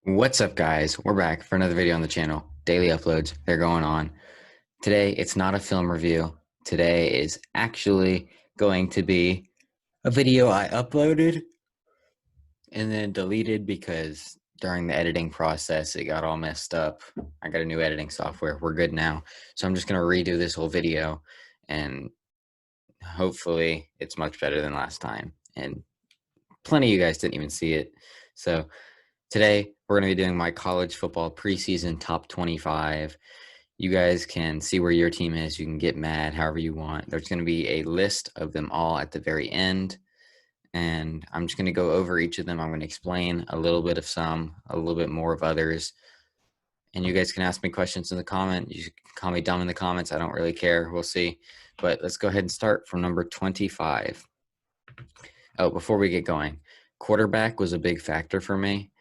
What's up, guys? We're back for another video on the channel. Daily uploads, they're going on. Today, it's not a film review. Today is actually going to be a video I uploaded and then deleted because during the editing process, it got all messed up. I got a new editing software. We're good now. So I'm just going to redo this whole video and hopefully it's much better than last time. And plenty of you guys didn't even see it. So today, we're going to be doing my college football preseason top 25. You guys can see where your team is. You can get mad however you want. There's going to be a list of them all at the very end. And I'm just going to go over each of them. I'm going to explain a little bit of some, a little bit more of others. And you guys can ask me questions in the comment. You can call me dumb in the comments. I don't really care. We'll see. But let's go ahead and start from number 25. Oh, before we get going, quarterback was a big factor for me.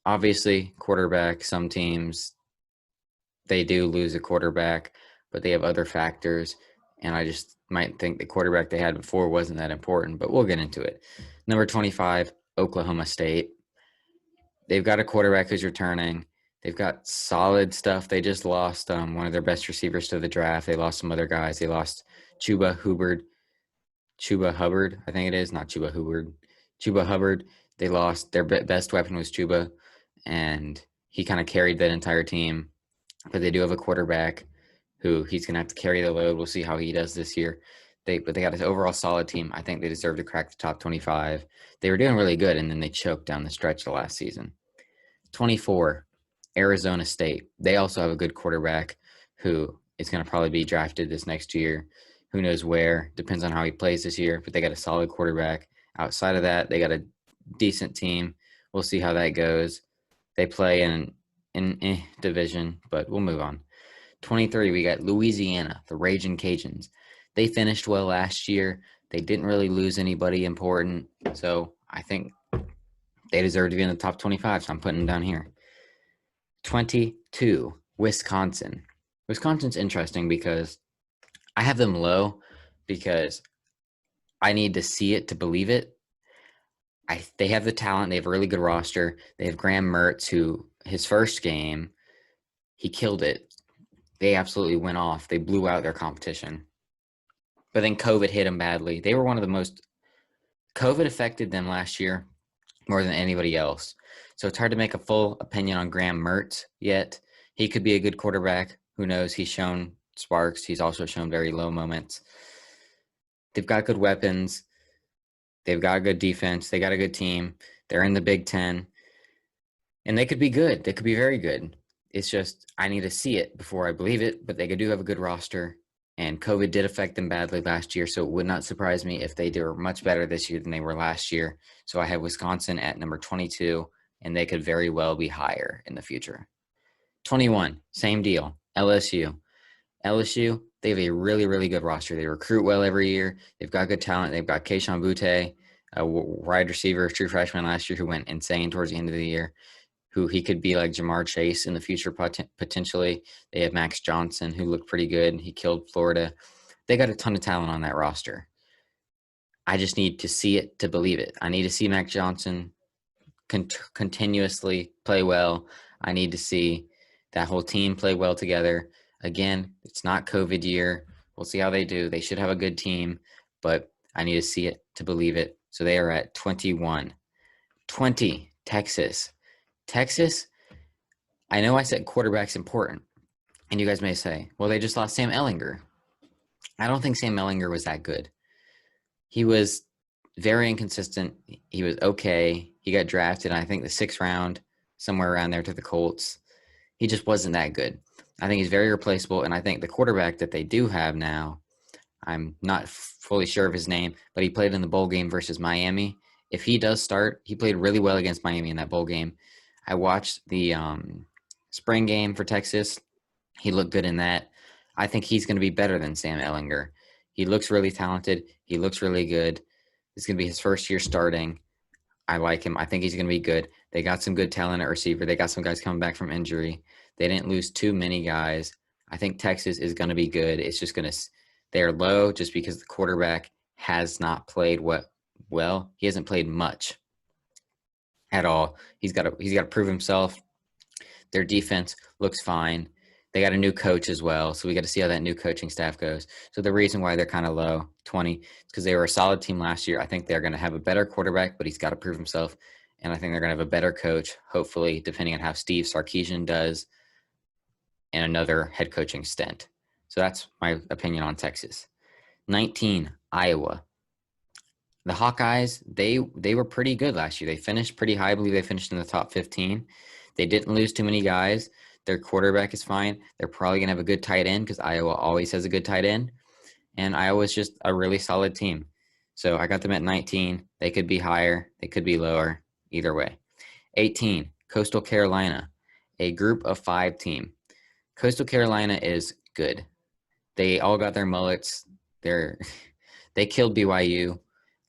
Obviously, quarterback, some teams, they do lose a quarterback, but they have other factors. And I just might think the quarterback they had before wasn't that important, but we'll get into it. Number 25, Oklahoma State. They've got a quarterback who's returning. They've got solid stuff. They just lost one of their best receivers to the draft. They lost some other guys. They lost Chuba Hubbard, I think it is, not Chuba Hubbard. Chuba Hubbard. They lost their best weapon was Chuba, and he kind of carried that entire team. But they do have a quarterback who he's going to have to carry the load. We'll see how he does this year. But they got an overall solid team. I think they deserve to crack the top 25. They were doing really good, and then they choked down the stretch the last season. 24, Arizona State. They also have a good quarterback who is going to probably be drafted this next year. Who knows where? Depends on how he plays this year. But they got a solid quarterback. Outside of that, they got a decent team. We'll see how that goes. They play in division, but we'll move on. 23, we got Louisiana, the Raging Cajuns. They finished well last year. They didn't really lose anybody important, so I think they deserve to be in the top 25, so I'm putting them down here. 22, Wisconsin. Wisconsin's interesting because I have them low because I need to see it to believe it. They have the talent. They have a really good roster. They have Graham Mertz, who his first game, he killed it. They absolutely went off. They blew out their competition. But then COVID hit them badly. They were one of the most – COVID affected them last year more than anybody else. So it's hard to make a full opinion on Graham Mertz yet. He could be a good quarterback. Who knows? He's shown sparks. He's also shown very low moments. They've got good weapons. They've got a good defense. They got a good team. They're in the Big Ten. And they could be good. They could be very good. It's just I need to see it before I believe it, but they do have a good roster. And COVID did affect them badly last year, so it would not surprise me if they do much better this year than they were last year. So I have Wisconsin at number 22, and they could very well be higher in the future. 21, same deal, LSU. LSU, they have a really, really good roster. They recruit well every year. They've got good talent. They've got Kayshon Boutte, a wide receiver, true freshman last year who went insane towards the end of the year, who he could be like Jamar Chase in the future potentially. They have Max Johnson, who looked pretty good. He killed Florida. They got a ton of talent on that roster. I just need to see it to believe it. I need to see Max Johnson continuously play well. I need to see that whole team play well together. Again, it's not COVID year. We'll see how they do. They should have a good team, but I need to see it to believe it. So they are at 21. 20, Texas. Texas, I know I said quarterback's important, and you guys may say, well, they just lost Sam Ehlinger. I don't think Sam Ehlinger was that good. He was very inconsistent. He was okay. He got drafted, I think, the 6th round, somewhere around there to the Colts. He just wasn't that good. I think he's very replaceable, and I think the quarterback that they do have now, I'm not fully sure of his name, but he played in the bowl game versus Miami. If he does start, he played really well against Miami in that bowl game. I watched the spring game for Texas. He looked good in that. I think he's going to be better than Sam Ehlinger. He looks really talented. He looks really good. It's going to be his first year starting. I like him. I think he's going to be good. They got some good talent at receiver. They got some guys coming back from injury. They didn't lose too many guys. I think Texas is going to be good. It's just going to – they're low just because the quarterback has not played well. He hasn't played much. at all. He's got to prove himself. Their defense looks fine. They got a new coach as well, so we got to see how that new coaching staff goes. So the reason why they're kind of low, 20, is because they were a solid team last year. I think they're going to have a better quarterback, but he's got to prove himself. And I think they're going to have a better coach, hopefully, depending on how Steve Sarkisian does in another head coaching stint. So that's my opinion on Texas. 19, Iowa. The Hawkeyes, they were pretty good last year. They finished pretty high. I believe they finished in the top 15. They didn't lose too many guys. Their quarterback is fine. They're probably going to have a good tight end because Iowa always has a good tight end. And Iowa's just a really solid team. So I got them at 19. They could be higher. They could be lower. Either way. 18, Coastal Carolina, a group of 5 team. Coastal Carolina is good. They all got their mullets. They killed BYU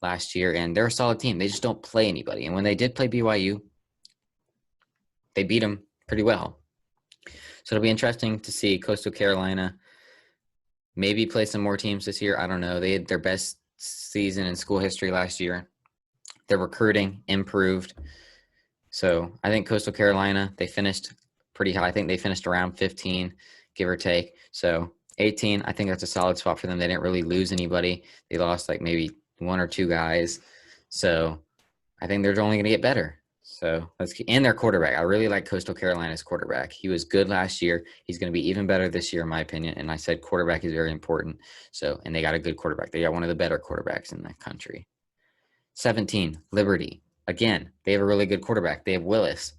last year, and they're a solid team. They just don't play anybody. And when they did play BYU, they beat them pretty well. So it'll be interesting to see Coastal Carolina maybe play some more teams this year. I don't know. They had their best season in school history last year. Their recruiting improved. So I think Coastal Carolina, they finished pretty high. I think they finished around 15, give or take. So 18, I think that's a solid spot for them. They didn't really lose anybody. They lost like maybe 1 or 2 guys. So I think they're only going to get better. So and their quarterback. I really like Coastal Carolina's quarterback. He was good last year. He's going to be even better this year, in my opinion. And I said quarterback is very important. So, and they got a good quarterback. They got one of the better quarterbacks in the country. 17, Liberty. Again, they have a really good quarterback. They have Willis.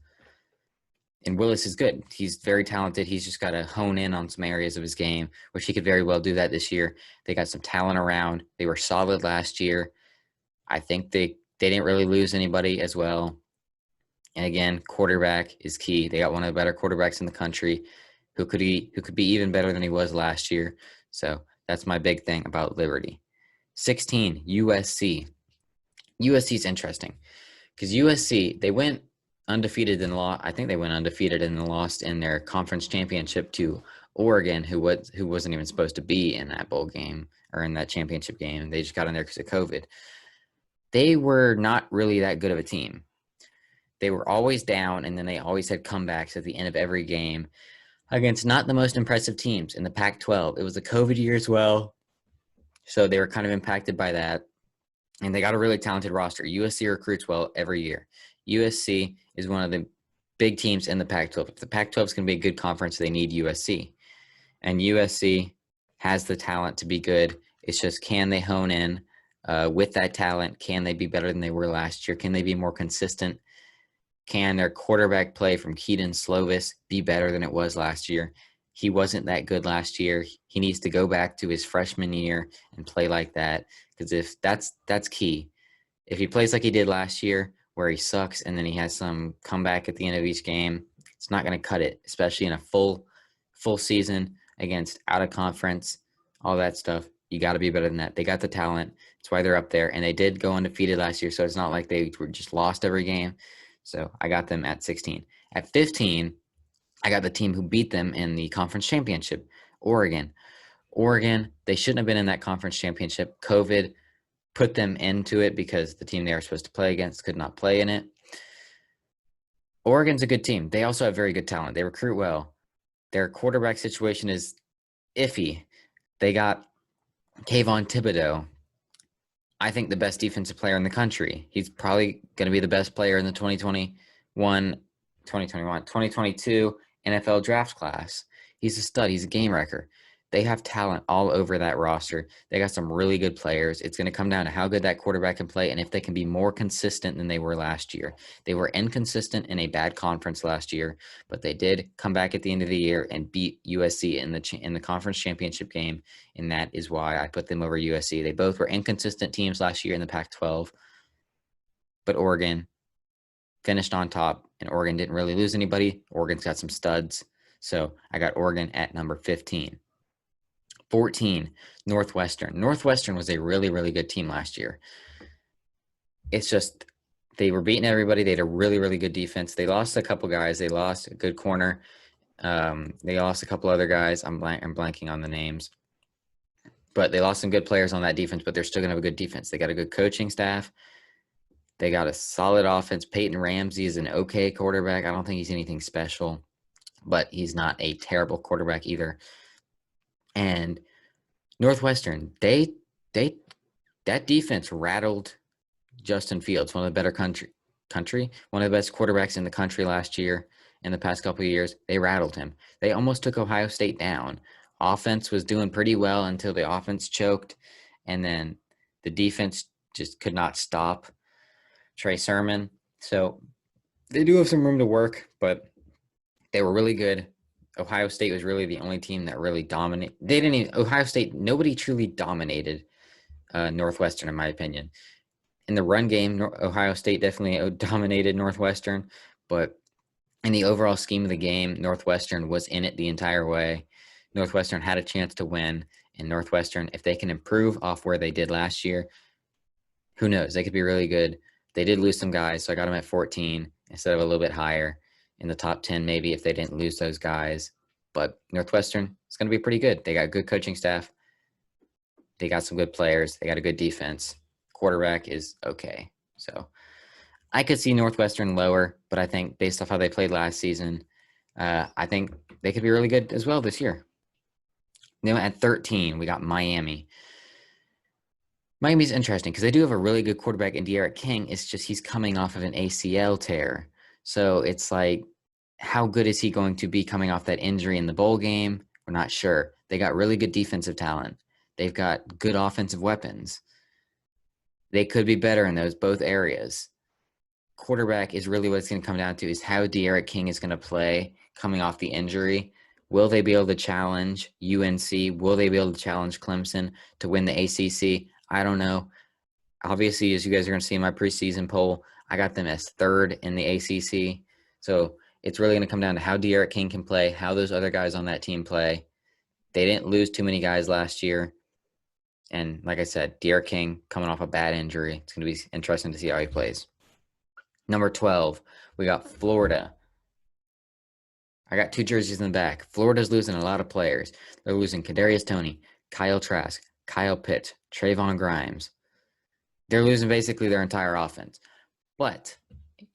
And Willis is good. He's very talented. He's just got to hone in on some areas of his game, which he could very well do that this year. They got some talent around. They were solid last year. I think they didn't really lose anybody as well. And again, quarterback is key. They got one of the better quarterbacks in the country who could be even better than he was last year. So that's my big thing about Liberty. 16, USC. USC is interesting because USC, they went undefeated in I think they went undefeated and lost in their conference championship to Oregon, who wasn't even supposed to be in that bowl game or in that championship game. They just got in there because of COVID. They were not really that good of a team. They were always down, and then they always had comebacks at the end of every game against not the most impressive teams in the Pac-12. It was a COVID year as well, so they were kind of impacted by that. And they got a really talented roster. USC recruits well every year. USC is one of the big teams in the Pac-12. If the Pac-12 is going to be a good conference, they need USC. And USC has the talent to be good. It's just, can they hone in with that talent? Can they be better than they were last year? Can they be more consistent? Can their quarterback play from Keaton Slovis be better than it was last year? He wasn't that good last year. He needs to go back to his freshman year and play like that, because if that's key. If he plays like he did last year, where he sucks and then he has some comeback at the end of each game, it's not going to cut it, especially in a full season against out of conference, all that stuff. You got to be better than that. They got the talent. That's why they're up there, and they did go undefeated last year, so it's not like they were just lost every game. So I got them at 16. At 15, I got the team who beat them in the conference championship, Oregon. Oregon, they shouldn't have been in that conference championship. COVID put them into it because the team they were supposed to play against could not play in it. Oregon's a good team. They also have very good talent. They recruit well. Their quarterback situation is iffy. They got Kayvon Thibodeau, I think the best defensive player in the country. He's probably going to be the best player in the 2022 NFL draft class. He's a stud. He's a game wrecker. They have talent all over that roster. They got some really good players. It's going to come down to how good that quarterback can play and if they can be more consistent than they were last year. They were inconsistent in a bad conference last year, but they did come back at the end of the year and beat USC in the conference championship game, and that is why I put them over USC. They both were inconsistent teams last year in the Pac-12, but Oregon finished on top, and Oregon didn't really lose anybody. Oregon's got some studs, so I got Oregon at number 15. 14, Northwestern. Northwestern was a really, really good team last year. It's just they were beating everybody. They had a really, really good defense. They lost a couple guys. They lost a good corner. They lost a couple other guys. I'm blanking on the names. But they lost some good players on that defense, but they're still going to have a good defense. They got a good coaching staff. They got a solid offense. Peyton Ramsey is an okay quarterback. I don't think he's anything special, but he's not a terrible quarterback either. And Northwestern, they that defense rattled Justin Fields, one of the better one of the best quarterbacks in the country last year. In the past couple of years, they rattled him. They almost took Ohio State down. Offense was doing pretty well until the offense choked, and then the defense just could not stop Trey Sermon. So they do have some room to work, but they were really good. Ohio State was really the only team that really dominated. They didn't even, Ohio State, nobody truly dominated Northwestern, in my opinion. In the run game, Ohio State definitely dominated Northwestern, but in the overall scheme of the game, Northwestern was in it the entire way. Northwestern had a chance to win, and Northwestern, if they can improve off where they did last year, who knows? They could be really good. They did lose some guys, so I got them at 14 instead of a little bit higher in the top 10 maybe if they didn't lose those guys. But Northwestern is going to be pretty good. They got good coaching staff. They got some good players. They got a good defense. Quarterback is okay. So I could see Northwestern lower, but I think based off how they played last season, I think they could be really good as well this year. Then at 13, we got Miami. Miami's interesting because they do have a really good quarterback in De'Aaron King. It's just he's coming off of an ACL tear. So it's like, how good is he going to be coming off that injury in the bowl game? We're not sure. They got really good defensive talent. They've got good offensive weapons. They could be better in those both areas. Quarterback is really what it's going to come down to, is how De'Aaron King is going to play coming off the injury. Will they be able to challenge UNC? Will they be able to challenge Clemson to win the ACC? I don't know. Obviously, as you guys are going to see in my preseason poll, I got them as third in the ACC. So it's really going to come down to how De'Aaron King can play, how those other guys on that team play. They didn't lose too many guys last year. And like I said, De'Aaron King coming off a bad injury. It's going to be interesting to see how he plays. Number 12, we got Florida. I got two jerseys in the back. Florida's losing a lot of players. They're losing Kadarius Toney, Kyle Trask, Kyle Pitts, Trayvon Grimes. They're losing basically their entire offense. But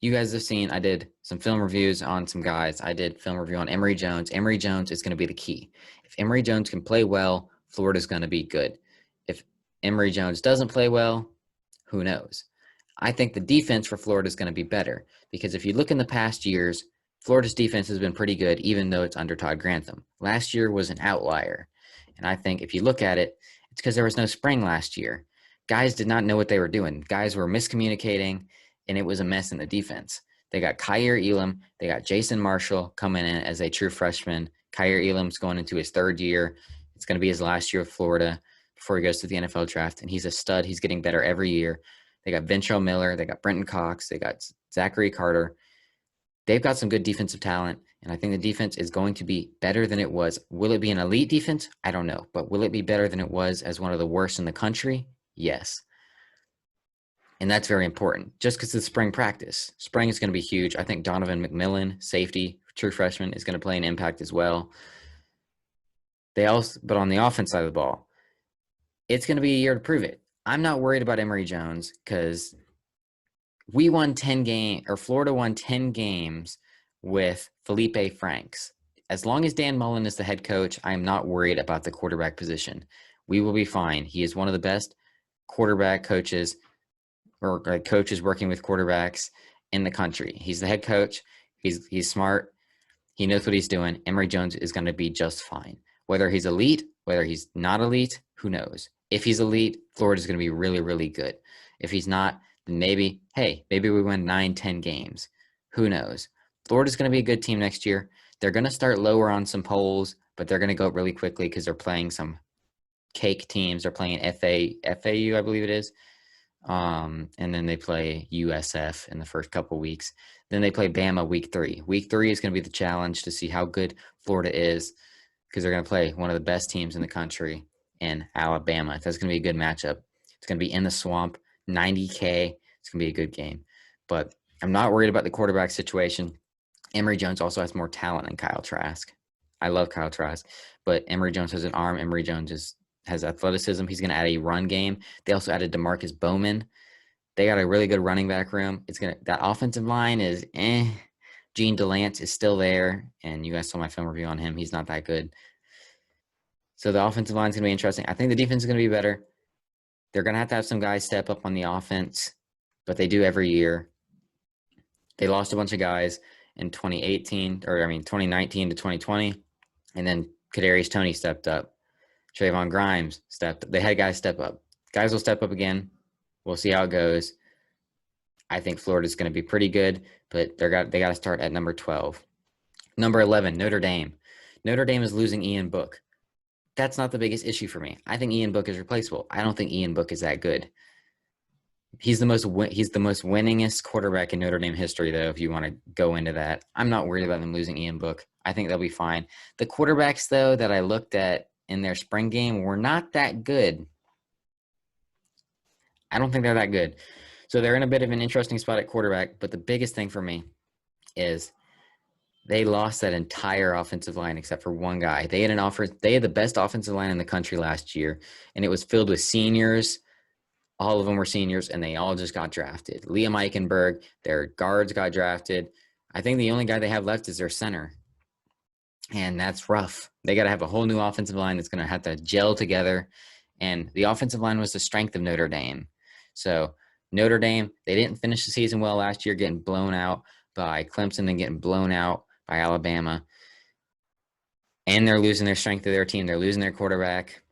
you guys have seen, I did some film reviews on some guys. I did film review on Emory Jones. Emory Jones is going to be the key. If Emory Jones can play well, Florida's going to be good. If Emory Jones doesn't play well, who knows? I think the defense for Florida is going to be better because if you look in the past years, Florida's defense has been pretty good, even though it's under Todd Grantham. Last year was an outlier. And I think if you look at it, it's because there was no spring last year. Guys did not know what they were doing. Guys were miscommunicating, and it was a mess in the defense. They got Kyer Elam. They got Jason Marshall coming in as a true freshman. Kyer Elam's going into his third year. It's going to be his last year with Florida before he goes to the NFL draft, and he's a stud. He's getting better every year. They got Ventrell Miller. They got Brenton Cox. They got Zachary Carter. They've got some good defensive talent, and I think the defense is going to be better than it was. Will it be an elite defense? I don't know. But will it be better than it was as one of the worst in the country? Yes. And that's very important. Just because it's spring practice. Spring is going to be huge. I think Donovan McMillan, safety, true freshman, is going to play an impact as well. But on the offense side of the ball, it's going to be a year to prove it. I'm not worried about Emory Jones because Florida won 10 games with Felipe Franks. As long as Dan Mullen is the head coach, I am not worried about the quarterback position. We will be fine. He is one of the best quarterback coaches or coaches working with quarterbacks in the country. He's the head coach. He's smart. He knows what he's doing. Emory Jones is going to be just fine. Whether he's elite, whether he's not elite, who knows? If he's elite, Florida's going to be really, really good. If he's not, then maybe we win 9-10 games. Who knows? Florida's going to be a good team next year. They're going to start lower on some polls, but they're going to go up really quickly because they're playing some cake teams. They're playing FAU, I believe it is. And then they play USF in the first couple weeks. Then they play Bama week 3. Week 3 is going to be the challenge to see how good Florida is because they're going to play one of the best teams in the country in Alabama. That's going to be a good matchup. It's going to be in the swamp, 90K. It's going to be a good game. But I'm not worried about the quarterback situation. Emory Jones also has more talent than Kyle Trask. I love Kyle Trask, but Emory Jones has an arm. Emory Jones has athleticism. He's going to add a run game. They also added DeMarcus Bowman. They got a really good running back room. That offensive line is Gene DeLance is still there, and you guys saw my film review on him. He's not that good. So the offensive line is going to be interesting. I think the defense is going to be better. They're going to have some guys step up on the offense, but they do every year. They lost a bunch of guys in 2019 to 2020, and then Kadarius Toney stepped up. Trayvon Grimes stepped up. They had guys step up. Guys will step up again. We'll see how it goes. I think Florida's going to be pretty good, but they got to start at number 12. Number 11, Notre Dame. Notre Dame is losing Ian Book. That's not the biggest issue for me. I think Ian Book is replaceable. I don't think Ian Book is that good. He's the most winningest quarterback in Notre Dame history, though, if you want to go into that. I'm not worried about them losing Ian Book. I think they'll be fine. The quarterbacks, though, that I looked at in their spring game were not that good. I don't think they're that good. So they're in a bit of an interesting spot at quarterback, but the biggest thing for me is they lost that entire offensive line except for one guy. They had the best offensive line in the country last year, and it was filled with seniors. All of them were seniors, and they all just got drafted. Liam Eichenberg, their guards got drafted. I think the only guy they have left is their center, and that's rough. They got to have a whole new offensive line that's going to have to gel together, and the offensive line was the strength of Notre Dame. So Notre Dame, they didn't finish the season well last year, getting blown out by Clemson and getting blown out by Alabama. And they're losing their strength of their team. They're losing their quarterback.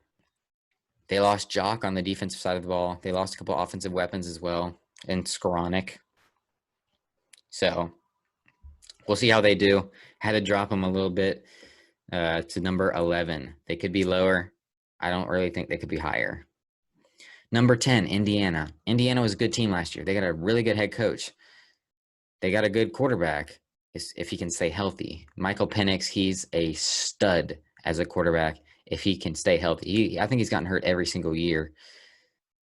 They lost Jock on the defensive side of the ball. They lost a couple offensive weapons as well, and Skoranek. So we'll see how they do. Had to drop them a little bit to number 11. They could be lower. I don't really think they could be higher. Number 10, Indiana. Indiana was a good team last year. They got a really good head coach. They got a good quarterback if he can stay healthy. Michael Penix, he's a stud as a quarterback if he can stay healthy. I think he's gotten hurt every single year.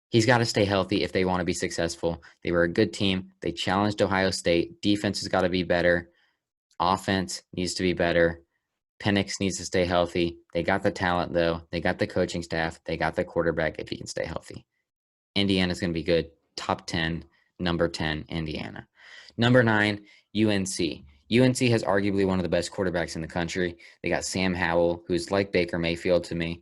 He's got to stay healthy if they want to be successful. They were a good team. They challenged Ohio State. Defense has got to be better. Offense needs to be better. Penix needs to stay healthy. They got the talent, though. They got the coaching staff. They got the quarterback if he can stay healthy. Indiana's going to be good. Top 10, number 10, Indiana. Number 9, UNC. UNC has arguably one of the best quarterbacks in the country. They got Sam Howell, who's like Baker Mayfield to me.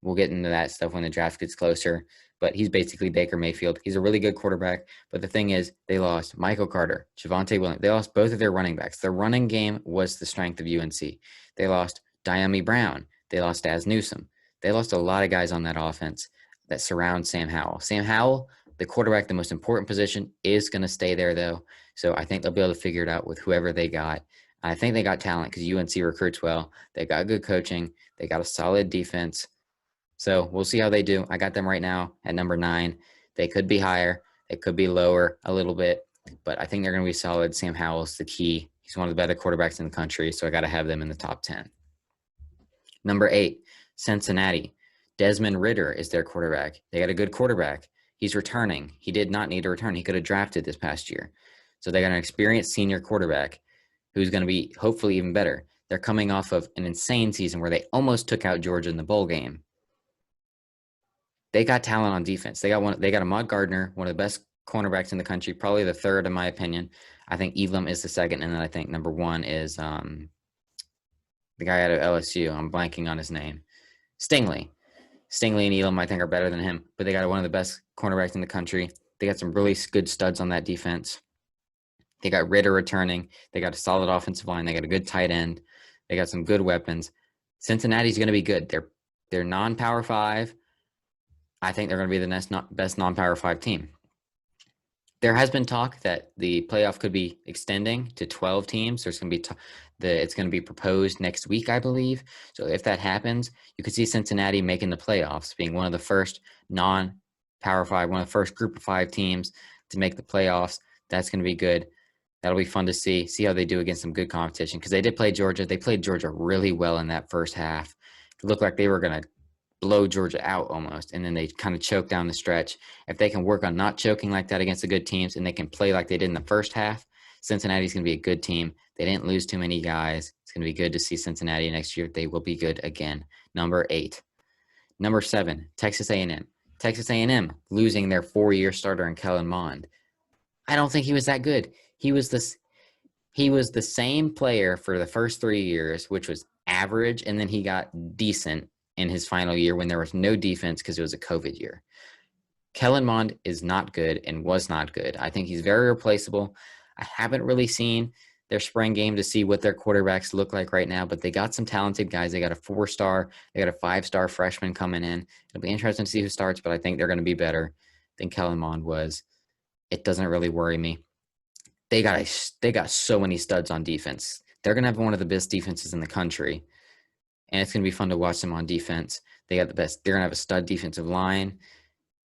We'll get into that stuff when the draft gets closer, but he's basically Baker Mayfield. He's a really good quarterback, but the thing is, they lost Michael Carter, Javonte Williams. They lost both of their running backs. Their running game was the strength of UNC. They lost Diami Brown. They lost Az Newsome. They lost a lot of guys on that offense that surround Sam Howell. Sam Howell, the quarterback, the most important position, is going to stay there, though. So I think they'll be able to figure it out with whoever they got. I think they got talent because UNC recruits well. They got good coaching. They got a solid defense. So we'll see how they do. I got them right now at number 9. They could be higher. They could be lower a little bit, but I think they're going to be solid. Sam Howell's the key. He's one of the better quarterbacks in the country, so I got to have them in the top 10. Number 8, Cincinnati. Desmond Ridder is their quarterback. They got a good quarterback. He's returning. He did not need to return. He could have drafted this past year. So they got an experienced senior quarterback who's going to be hopefully even better. They're coming off of an insane season where they almost took out Georgia in the bowl game. They got talent on defense. They got Ahmad Gardner, one of the best cornerbacks in the country, probably the third in my opinion. I think Elam is the second, and then I think number 1 is the guy out of LSU. I'm blanking on his name. Stingley. Stingley and Elam, I think, are better than him, but they got one of the best cornerbacks in the country. They got some really good studs on that defense. They got Ridder returning. They got a solid offensive line. They got a good tight end. They got some good weapons. Cincinnati's going to be good. They're non-Power 5. I think they're going to be the best non-Power 5 team. There has been talk that the playoff could be extending to 12 teams. There's going to be it's going to be proposed next week, I believe. So if that happens, you could see Cincinnati making the playoffs, being one of the first non-Power 5, one of the first group of 5 teams to make the playoffs. That's going to be good. That'll be fun to see how they do against some good competition, because they did play Georgia. They played Georgia really well in that first half. It looked like they were going to blow Georgia out almost, and then they kind of choked down the stretch. If they can work on not choking like that against the good teams, and they can play like they did in the first half, Cincinnati's going to be a good team. They didn't lose too many guys. It's going to be good to see Cincinnati next year. They will be good again. Number 8. Number 7, Texas A&M. Texas A&M losing their 4-year starter in Kellen Mond. I don't think he was that good. He was the same player for the first 3 years, which was average, and then he got decent in his final year when there was no defense because it was a COVID year. Kellen Mond is not good and was not good. I think he's very replaceable. I haven't really seen their spring game to see what their quarterbacks look like right now, but they got some talented guys. They got a 4-star, they got a 5-star freshman coming in. It'll be interesting to see who starts, but I think they're going to be better than Kellen Mond was. It doesn't really worry me. They got so many studs on defense. They're going to have one of the best defenses in the country, and it's going to be fun to watch them on defense. They got the best. They're going to have a stud defensive line.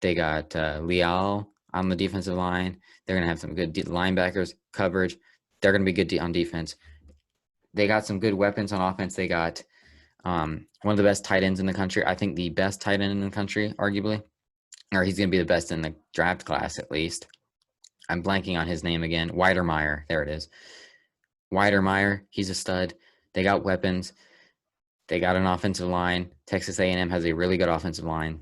They got Leal on the defensive line. They're going to have some good linebackers coverage. They're going to be good on defense. They got some good weapons on offense. They got one of the best tight ends in the country. I think the best tight end in the country, arguably, or he's going to be the best in the draft class at least. I'm blanking on his name again. Weidermeyer. There it is. Weidermeyer. He's a stud. They got weapons. They got an offensive line. Texas A&M has a really good offensive line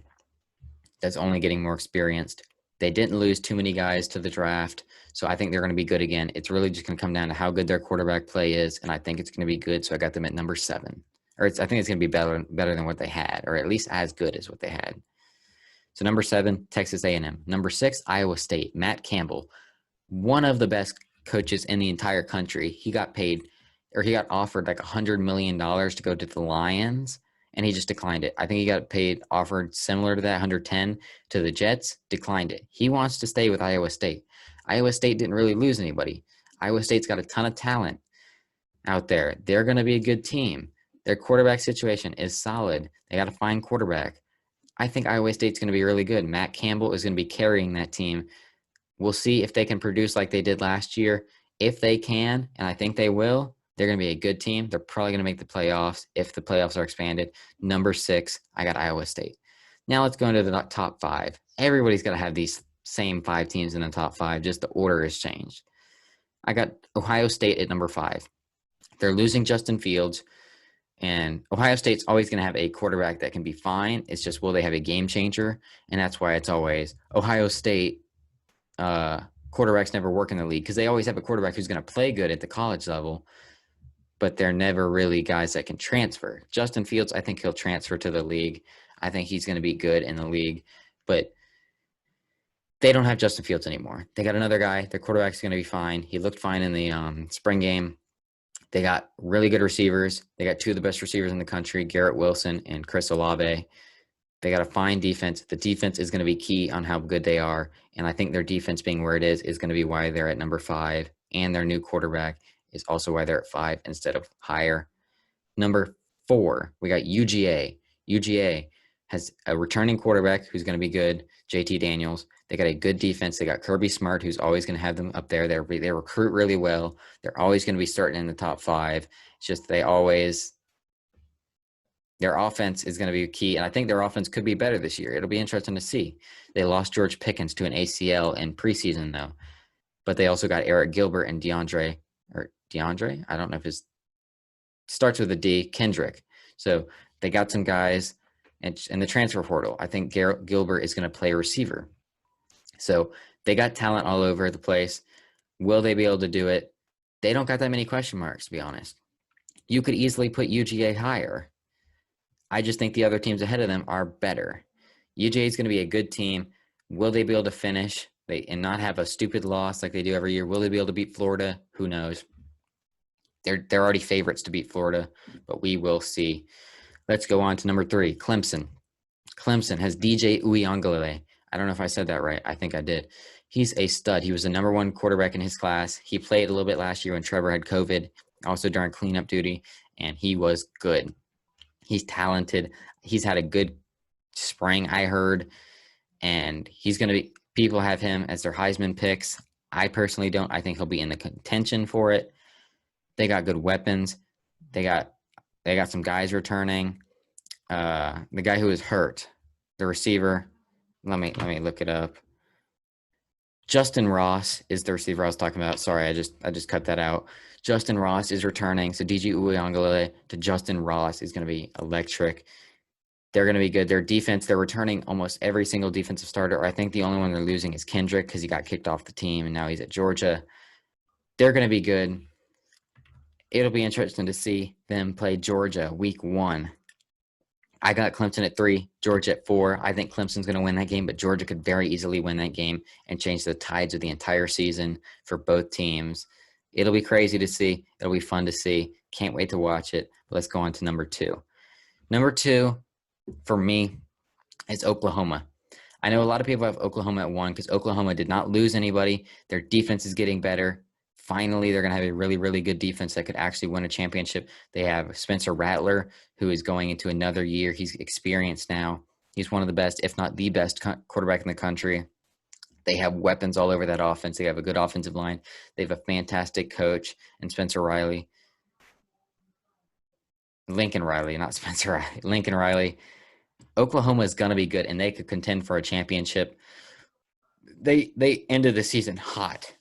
that's only getting more experienced. They didn't lose too many guys to the draft, so I think they're going to be good again. It's really just going to come down to how good their quarterback play is, and I think it's going to be good, so I got them at number 7. I think it's going to be better than what they had, or at least as good as what they had. So number 7, Texas A&M. Number 6, Iowa State. Matt Campbell, one of the best coaches in the entire country. He got offered like $100 million to go to the Lions, and he just declined it. I think he got offered similar to that, 110 to the Jets, declined it. He wants to stay with Iowa State. Iowa State didn't really lose anybody. Iowa State's got a ton of talent out there. They're going to be a good team. Their quarterback situation is solid. They got a fine quarterback. I think Iowa State's going to be really good. Matt Campbell is going to be carrying that team. We'll see if they can produce like they did last year. If they can, and I think they will, they're going to be a good team. They're probably going to make the playoffs if the playoffs are expanded. Number 6, I got Iowa State. Now let's go into the top 5. Everybody's got to have these same 5 teams in the top 5. Just the order has changed. I got Ohio State at number 5. They're losing Justin Fields, and Ohio State's always going to have a quarterback that can be fine. It's just, will they have a game changer? And that's why it's always Ohio State quarterbacks never work in the league, because they always have a quarterback who's going to play good at the college level, but they're never really guys that can transfer. Justin Fields, I think he'll transfer to the league. I think he's going to be good in the league, but they don't have Justin Fields anymore. They got another guy. Their quarterback's going to be fine. He looked fine in the spring game. They got really good receivers. They got 2 of the best receivers in the country, Garrett Wilson and Chris Olave. They got a fine defense. The defense is going to be key on how good they are, and I think their defense being where it is going to be why they're at number 5, and their new quarterback is also why they're at 5 instead of higher. Number 4, we got UGA. UGA has a returning quarterback who's going to be good, JT Daniels. They got a good defense. They got Kirby Smart, who's always going to have them up there. They recruit really well. They're always going to be starting in the top 5. It's just their offense is going to be key, and I think their offense could be better this year. It'll be interesting to see. They lost George Pickens to an ACL in preseason, though, but they also got Eric Gilbert and DeAndre. I don't know if his starts with a D, Kendrick. So they got some guys in the transfer portal. I think Gilbert is going to play receiver. So they got talent all over the place. Will they be able to do it? They don't got that many question marks, to be honest. You could easily put UGA higher. I just think the other teams ahead of them are better. UGA is going to be a good team. Will they be able to finish and not have a stupid loss like they do every year? Will they be able to beat Florida? Who knows? They're already favorites to beat Florida, but we will see. Let's go on to number 3, Clemson. Clemson has DJ Uiagalelei. I don't know if I said that right. I think I did. He's a stud. He was the number 1 quarterback in his class. He played a little bit last year when Trevor had COVID, also during cleanup duty, and he was good. He's talented. He's had a good spring, I heard, and he's going to be – people have him as their Heisman picks. I personally don't. I think he'll be in the contention for it. They got good weapons. They got some guys returning. The guy who was hurt, the receiver – let me look it up. Justin Ross is the receiver I was talking about. Sorry, I just cut that out. Justin Ross is returning. So DJ Uiagalelei to Justin Ross is going to be electric. They're going to be good. Their defense, they're returning almost every single defensive starter. I think the only one they're losing is Kendrick because he got kicked off the team and now he's at Georgia. They're going to be good. It'll be interesting to see them play Georgia week 1. I got Clemson at 3, Georgia at 4. I think Clemson's going to win that game, but Georgia could very easily win that game and change the tides of the entire season for both teams. It'll be crazy to see. It'll be fun to see. Can't wait to watch it. But let's go on to number 2. Number 2 for me is Oklahoma. I know a lot of people have Oklahoma at 1 because Oklahoma did not lose anybody. Their defense is getting better. Finally, they're going to have a really, really good defense that could actually win a championship. They have Spencer Rattler, who is going into another year. He's experienced now. He's one of the best, if not the best quarterback in the country. They have weapons all over that offense. They have a good offensive line. They have a fantastic coach and Spencer Riley. Lincoln Riley, not Spencer Riley. Lincoln Riley. Oklahoma is going to be good, and they could contend for a championship. They ended the season hot.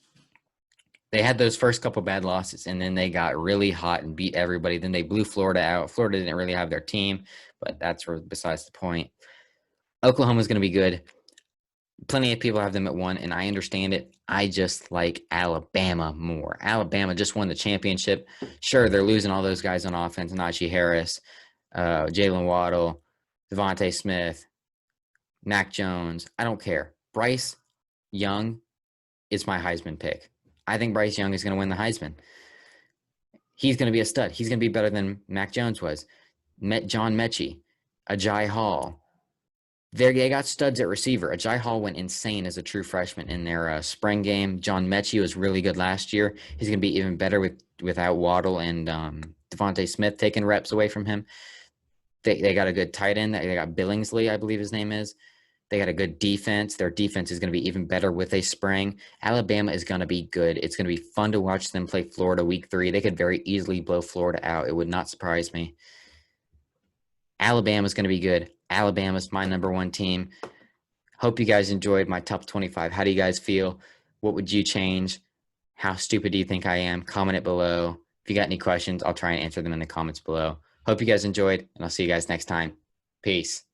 They had those first couple bad losses, and then they got really hot and beat everybody. Then they blew Florida out. Florida didn't really have their team, but that's besides the point. Oklahoma's going to be good. Plenty of people have them at 1, and I understand it. I just like Alabama more. Alabama just won the championship. Sure, they're losing all those guys on offense, Najee Harris, Jalen Waddle, Devontae Smith, Mac Jones. I don't care. Bryce Young is my Heisman pick. I think Bryce Young is going to win the Heisman. He's going to be a stud. He's going to be better than Mac Jones was. John Mechie, Ajay Hall. They got studs at receiver. Ajay Hall went insane as a true freshman in their spring game. John Mechie was really good last year. He's going to be even better without Waddle and Devontae Smith taking reps away from him. They got a good tight end. They got Billingsley, I believe his name is. They got a good defense. Their defense is going to be even better with a spring. Alabama is going to be good. It's going to be fun to watch them play Florida week 3. They could very easily blow Florida out. It would not surprise me. Alabama's going to be good. Alabama's my number 1 team. Hope you guys enjoyed my top 25. How do you guys feel? What would you change? How stupid do you think I am? Comment it below. If you got any questions, I'll try and answer them in the comments below. Hope you guys enjoyed, and I'll see you guys next time. Peace.